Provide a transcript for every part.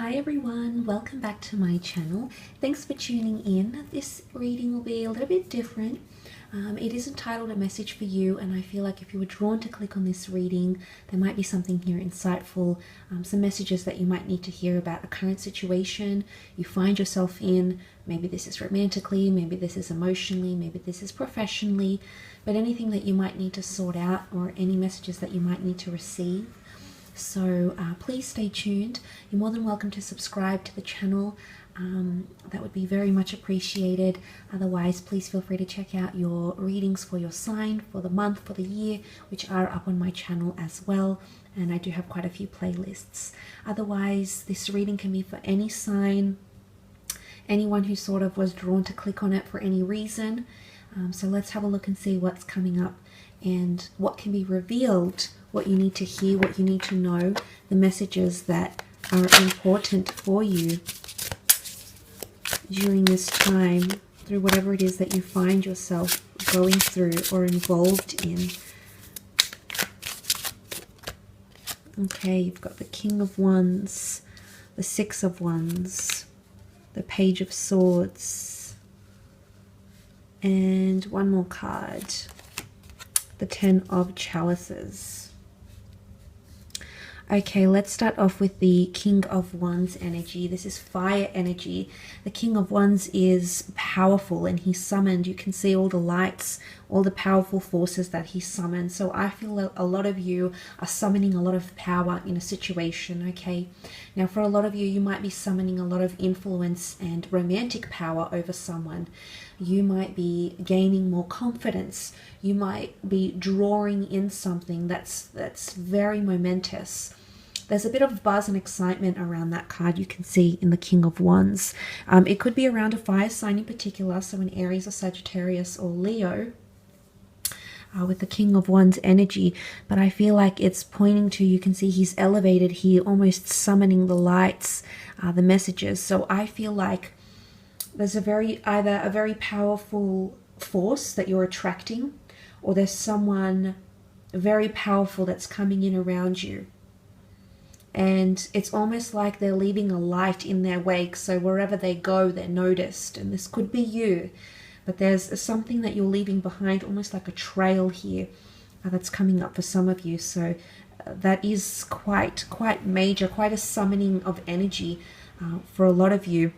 Hi everyone, welcome back to my channel. Thanks for tuning in. This reading will be a little bit different. It is entitled A Message for You, and I feel like if you were drawn to click on this reading, there might be something here insightful, some messages that you might need to hear about a current situation you find yourself in. Maybe this is romantically, maybe this is emotionally, maybe this is professionally, but anything that you might need to sort out or any messages that you might need to receive. So please stay tuned. You're more than welcome to subscribe to the channel. That would be very much appreciated. Otherwise, please feel free to check out your readings for your sign, for the month, for the year, which are up on my channel as well. And I do have quite a few playlists. Otherwise, this reading can be for any sign, anyone who sort of was drawn to click on it for any reason. So let's have a look and see what's coming up and what can be revealed, what you need to hear, what you need to know, the messages that are important for you during this time, through whatever it is that you find yourself going through or involved in. Okay, you've got the King of Wands, the Six of Wands, the Page of Swords, and one more card, the Ten of Chalices. Okay, let's start off with the King of Wands energy. This is fire energy. The King of Wands is powerful and he's summoned. You can see all the lights, all the powerful forces that he summoned. So I feel a lot of you are summoning a lot of power in a situation, okay? Now for a lot of you, you might be summoning a lot of influence and romantic power over someone. You might be gaining more confidence. You might be drawing in something that's very momentous. There's a bit of buzz and excitement around that card you can see in the King of Wands. It could be around a fire sign in particular, so an Aries or Sagittarius or Leo, with the King of Wands energy. But I feel like it's pointing to, you can see he's elevated here, almost summoning the lights, the messages. So I feel like there's either a very powerful force that you're attracting, or there's someone very powerful that's coming in around you. And it's almost like they're leaving a light in their wake, so wherever they go, they're noticed. And this could be you, but there's something that you're leaving behind, almost like a trail here, that's coming up for some of you. So that is quite major, quite a summoning of energy for a lot of you.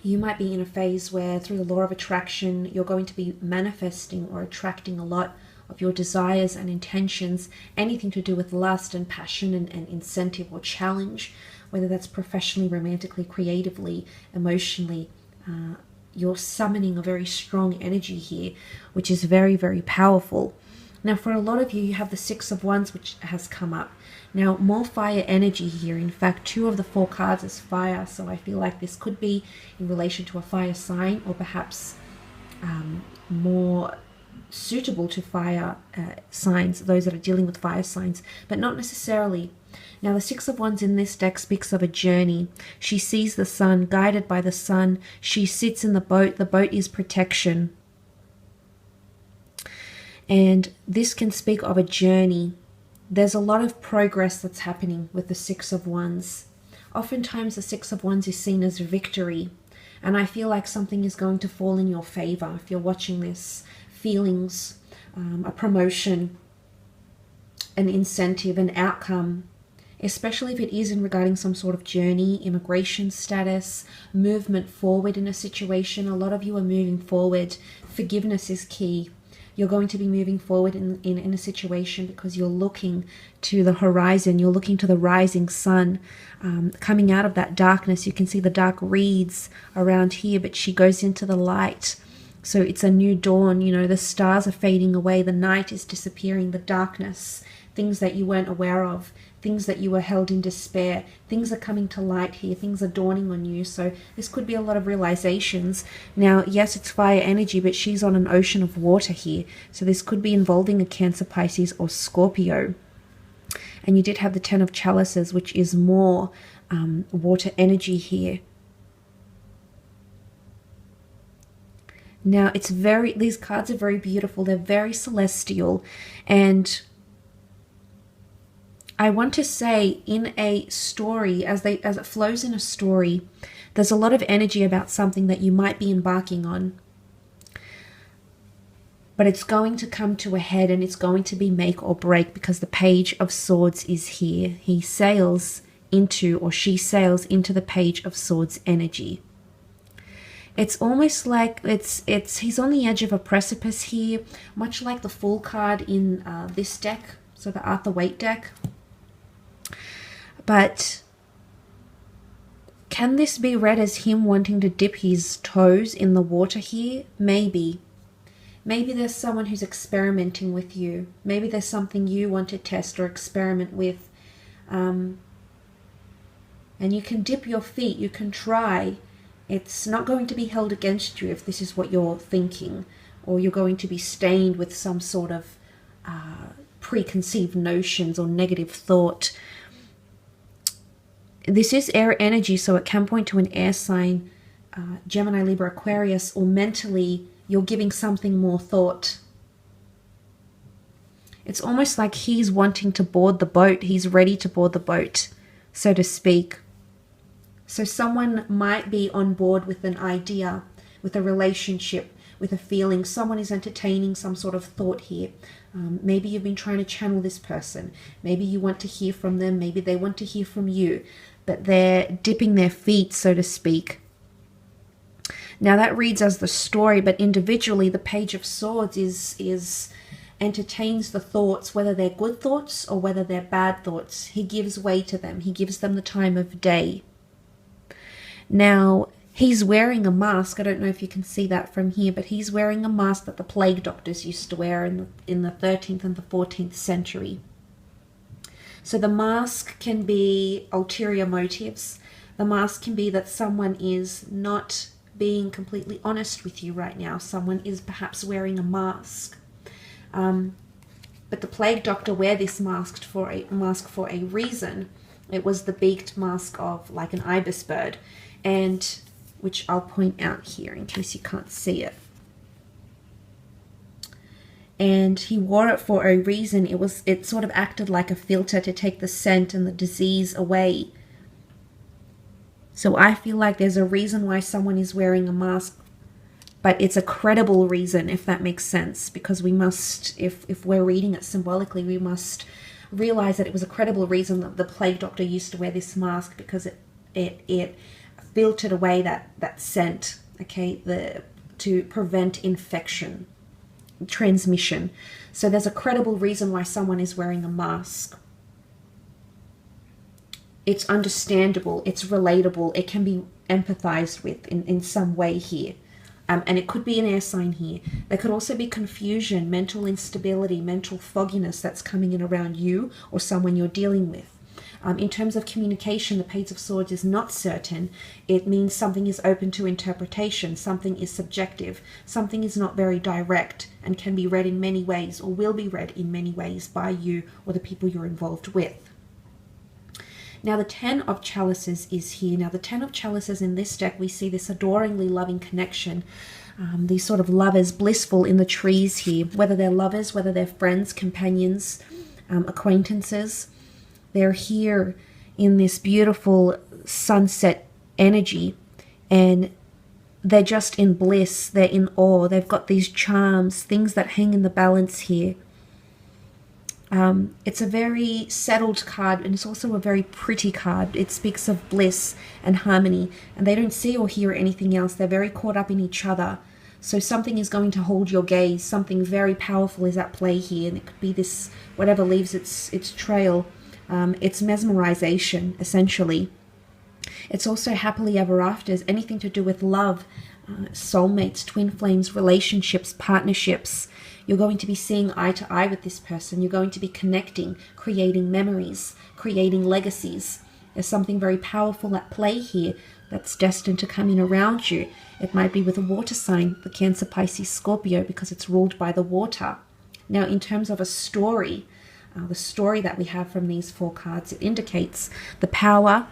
You might be in a phase where through the law of attraction, you're going to be manifesting or attracting a lot of your desires and intentions, anything to do with lust and passion and incentive or challenge, whether that's professionally, romantically, creatively, emotionally. You're summoning a very strong energy here, which is very, very powerful. Now, for a lot of you, you have the Six of Wands, which has come up. Now, more fire energy here. In fact, 2 of the 4 cards is fire, so I feel like this could be in relation to a fire sign, or perhaps more suitable to fire signs, those that are dealing with fire signs, but not necessarily. Now, the Six of Wands in this deck speaks of a journey. She sees the sun, guided by the sun. She sits in the boat. The boat is protection. And this can speak of a journey. There's a lot of progress that's happening with the Six of Wands. Oftentimes the Six of Wands is seen as victory. And I feel like something is going to fall in your favor if you're watching this. Feelings, a promotion, an incentive, an outcome, especially if it is in regarding some sort of journey, immigration status, movement forward in a situation. A lot of you are moving forward. Forgiveness is key. You're going to be moving forward in a situation because you're looking to the horizon. You're looking to the rising sun. Coming out of that darkness, you can see the dark reeds around here, but she goes into the light. So it's a new dawn, you know, the stars are fading away, the night is disappearing, the darkness, things that you weren't aware of, things that you were held in despair, things are coming to light here, things are dawning on you. So this could be a lot of realizations. Now, yes, it's fire energy, but she's on an ocean of water here. So this could be involving a Cancer, Pisces, or Scorpio. And you did have the Ten of Chalices, which is more water energy here. Now, these cards are very beautiful. They're very celestial, and I want to say in a story, as it flows in a story, there's a lot of energy about something that you might be embarking on. But it's going to come to a head, and it's going to be make or break, because the Page of Swords is here. He sails into, or she sails into, the Page of Swords energy. It's almost like he's on the edge of a precipice here, much like the Fool card in this deck, so the Arthur Waite deck. But can this be read as him wanting to dip his toes in the water here? Maybe. Maybe there's someone who's experimenting with you. Maybe there's something you want to test or experiment with. And you can dip your feet, you can try. It's not going to be held against you if this is what you're thinking, or you're going to be stained with some sort of preconceived notions or negative thought. This is air energy, so it can point to an air sign, Gemini, Libra, Aquarius, or mentally you're giving something more thought. It's almost like he's wanting to board the boat. He's ready to board the boat, so to speak. So someone might be on board with an idea, with a relationship, with a feeling. Someone is entertaining some sort of thought here. Maybe you've been trying to channel this person. Maybe you want to hear from them. Maybe they want to hear from you. But they're dipping their feet, so to speak. Now that reads as the story, but individually the Page of Swords is entertains the thoughts, whether they're good thoughts or whether they're bad thoughts. He gives way to them. He gives them the time of day. Now, he's wearing a mask. I don't know if you can see that from here, but he's wearing a mask that the plague doctors used to wear in the 13th and the 14th century. So the mask can be ulterior motives. The mask can be that someone is not being completely honest with you right now. Someone is perhaps wearing a mask. But the plague doctor wear this mask for a reason. It was the beaked mask of like an ibis bird, and which I'll point out here in case you can't see it. And he wore it for a reason. It sort of acted like a filter to take the scent and the disease away. So I feel like there's a reason why someone is wearing a mask, but it's a credible reason, if that makes sense, because we must, if we're reading it symbolically, we must realize that it was a credible reason that the plague doctor used to wear this mask, because it filtered away that scent, okay, to prevent infection, transmission. So there's a credible reason why someone is wearing a mask. It's understandable, it's relatable, it can be empathized with in some way here. And it could be an air sign here. There could also be confusion, mental instability, mental fogginess that's coming in around you or someone you're dealing with. In terms of communication, the Page of Swords is not certain. It means something is open to interpretation, something is subjective, something is not very direct and can be read in many ways, or will be read in many ways by you or the people you're involved with. Now the Ten of Chalices is here. Now the Ten of Chalices in this deck, we see this adoringly loving connection. These sort of lovers, blissful in the trees here. Whether they're lovers, whether they're friends, companions, acquaintances. They're here in this beautiful sunset energy. And they're just in bliss. They're in awe. They've got these charms, things that hang in the balance here. It's a very settled card, and it's also a very pretty card. It speaks of bliss and harmony, and they don't see or hear anything else. They're very caught up in each other. So something is going to hold your gaze. Something very powerful is at play here, and it could be this, whatever leaves its trail. It's mesmerization, essentially. It's also happily ever afters, anything to do with love, soulmates, twin flames, relationships, partnerships. You're going to be seeing eye to eye with this person. You're going to be connecting, creating memories, creating legacies. There's something very powerful at play here that's destined to come in around you. It might be with a water sign, the Cancer, Pisces, Scorpio, because it's ruled by the water. Now, in terms of a story, the story that we have from these four cards, it indicates the power,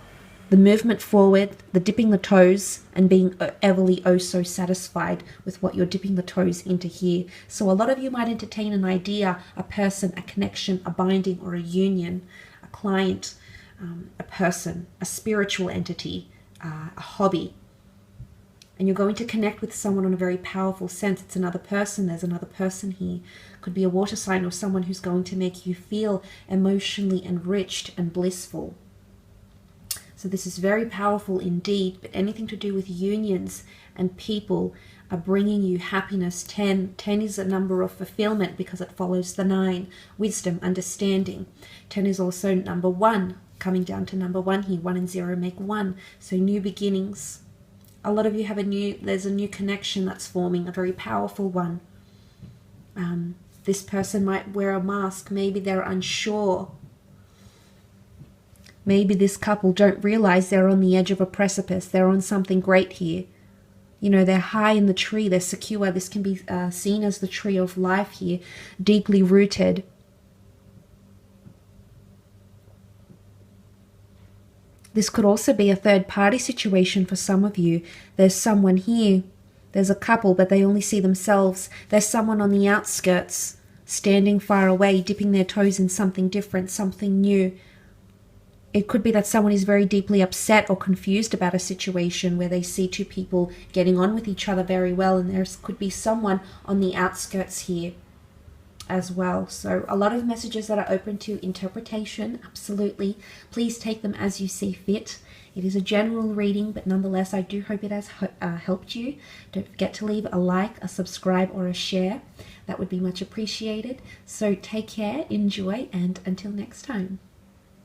the movement forward, the dipping the toes, and being everly oh so satisfied with what you're dipping the toes into here. So a lot of you might entertain an idea, a person, a connection, a binding, or a union, a client, a person, a spiritual entity, a hobby. And you're going to connect with someone on a very powerful sense. It's another person. There's another person here. Could be a water sign or someone who's going to make you feel emotionally enriched and blissful. So this is very powerful indeed, but anything to do with unions and people are bringing you happiness. 10 is a number of fulfillment because it follows the 9, wisdom, understanding. 10 is also number 1, coming down to number 1 here. 1 and 0 make 1, so new beginnings. A lot of you have there's a new connection that's forming, a very powerful one. This person might wear a mask. Maybe they're unsure. Maybe this couple don't realize they're on the edge of a precipice. They're on something great here. You know, they're high in the tree. They're secure. This can be seen as the tree of life here, deeply rooted. This could also be a third-party situation for some of you. There's someone here. There's a couple, but they only see themselves. There's someone on the outskirts, standing far away, dipping their toes in something different, something new. It could be that someone is very deeply upset or confused about a situation where they see two people getting on with each other very well, and there could be someone on the outskirts here as well. So a lot of messages that are open to interpretation, absolutely. Please take them as you see fit. It is a general reading, but nonetheless, I do hope it has helped you. Don't forget to leave a like, a subscribe, or a share. That would be much appreciated. So take care, enjoy, and until next time.